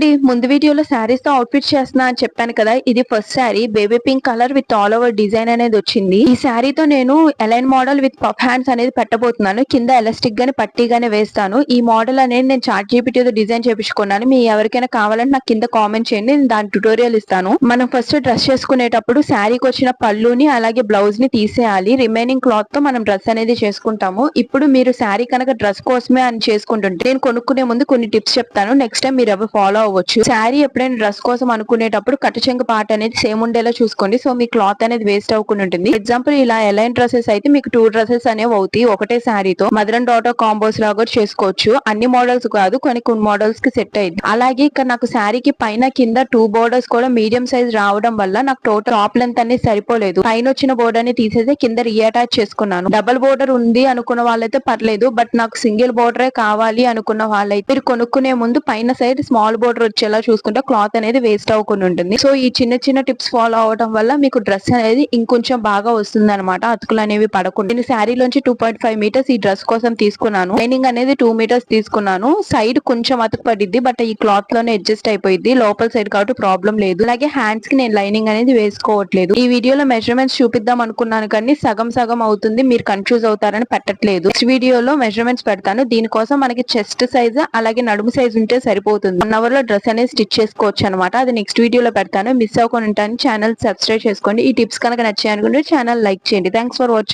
అండి, ముందు వీడియోలో శారీస్ తో అవుట్ఫిట్ చేస్తున్నా అని చెప్పాను కదా. ఇది first sari baby pink colour with all over design అనేది వచ్చింది. ఈ శారీతో నేను A line model with puff hands అనేది పెట్టబోతున్నాను. కింద ఎలాస్టిక్ గాని పట్టీ గాని వేస్తాను. ఈ మోడల్ అనేది నేను చాట్ జీపీటీతో డిజైన్ చేపించుకున్నాను. మీ ఎవరికైనా కావాలంటే నాకు కింద కామెంట్ చేయండి, నేను దాని ట్యుటోరియల్ ఇస్తాను. మనం ఫస్ట్ డ్రెస్ చేసుకునేటప్పుడు శారీకి వచ్చిన పళ్ళుని అలాగే బ్లౌజ్ ని తీసేయాలి. రిమైనింగ్ క్లాత్ తో మనం డ్రెస్ అనేది చేసుకుంటాము. ఇప్పుడు మీరు శారీ కనుక డ్రెస్ కోసమే అని చేసుకుంటుంటే నేను కొనుక్కునే ముందు కొన్ని టిప్స్ చెప్తాను. నెక్స్ట్ టైం మీరు ఎవరు ఫాలో అవ్వచ్చు. శారీ ఎప్పుడైనా డ్రెస్ కోసం అనుకునేటప్పుడు కట్టుచెంగు పార్ట్ అనేది సేమ్ ఉండేలా చూసుకోండి. సో మీ క్లాత్ అనేది వేస్ట్ అవ్వకుండా ఉంటుంది. ఎగ్జాంపుల్ ఇలా ఎలైన్ డ్రెస్సెస్ అయితే మీకు 2 డ్రెస్సెస్ అనేవి అవుతాయి ఒకటే శారీతో. మదర్ అండ్ డాటర్ కాంబోస్ లాగా చేసుకోవచ్చు. అన్ని మోడల్స్ కాదు, కొన్ని మోడల్స్ కి సెట్ అయింది. అలాగే ఇక్కడ నాకు శారీకి పైన కింద 2 బోర్డర్స్ కూడా మీడియం సైజ్ రావడం వల్ల నాకు టోటల్ టాప్ లెంత్ అనేది సరిపోలేదు. పైన వచ్చిన బోర్డర్ ని తీసేసి కింద రీఅటాచ్ చేసుకున్నాను. డబుల్ బోర్డర్ ఉంది అనుకున్న వాళ్ళైతే పర్లేదు, బట్ నాకు సింగిల్ బోర్డరే కావాలి అనుకున్న వాళ్ళైతే మీరు కొనుక్కునే ముందు పైన సైడ్ స్మాల్ బోర్డర్ వచ్చేలా చూసుకుంటే క్లాత్ అనేది వేస్ట్ అవ్వకుండా ఉంటుంది. సో ఈ చిన్న చిన్న టిప్స్ ఫాలో అవడం వల్ల మీకు డ్రెస్ అనేది ఇంకొంచెం బాగా వస్తుంది అనమాట. అతుకులు అనేవి పడకుండా. నేను శారీలోంచి 2.5 మీటర్స్ ఈ డ్రెస్ కోసం తీసుకున్నాను. లైనింగ్ అనేది 2 మీటర్స్ తీసుకున్నాను. సైడ్ కొంచెం అతుకు పడిద్ది, బట్ ఈ క్లాత్ లోనే అడ్జస్ట్ అయిపోయింది. లోపల సైడ్ కాబట్టి ప్రాబ్లం లేదు. అలాగే హ్యాండ్స్ కి నేను లైనింగ్ అనేది వేసుకోవట్లేదు. ఈ వీడియోలో మెజర్మెంట్స్ చూపిద్దాం అనుకున్నాను కానీ సగం సగం అవుతుంది, మీరు కన్ఫ్యూజ్ అవుతారని పెట్టట్లేదు. నెక్స్ట్ వీడియోలో మెజర్మెంట్స్ పెడతాను. దీనికోసం మనకి చెస్ట్ సైజ్ అలాగే నడుము సైజ్ ఉంటే సరిపోతుంది. 1 అవర్ లో డ్రెస్ అనేది స్టిచ్ చేసుకోవచ్చు అనమాట. అది నెక్స్ట్ వీడియోలో పెడతాను. మిస్ అవ్వకుండా ఛానల్ సబ్స్క్రైబ్ చేసుకోండి. ఈ టిప్స్ కనుక నచ్చాయి అనుకుంటే ఛానల్ లైక్ చేయండి. Thanks for watching.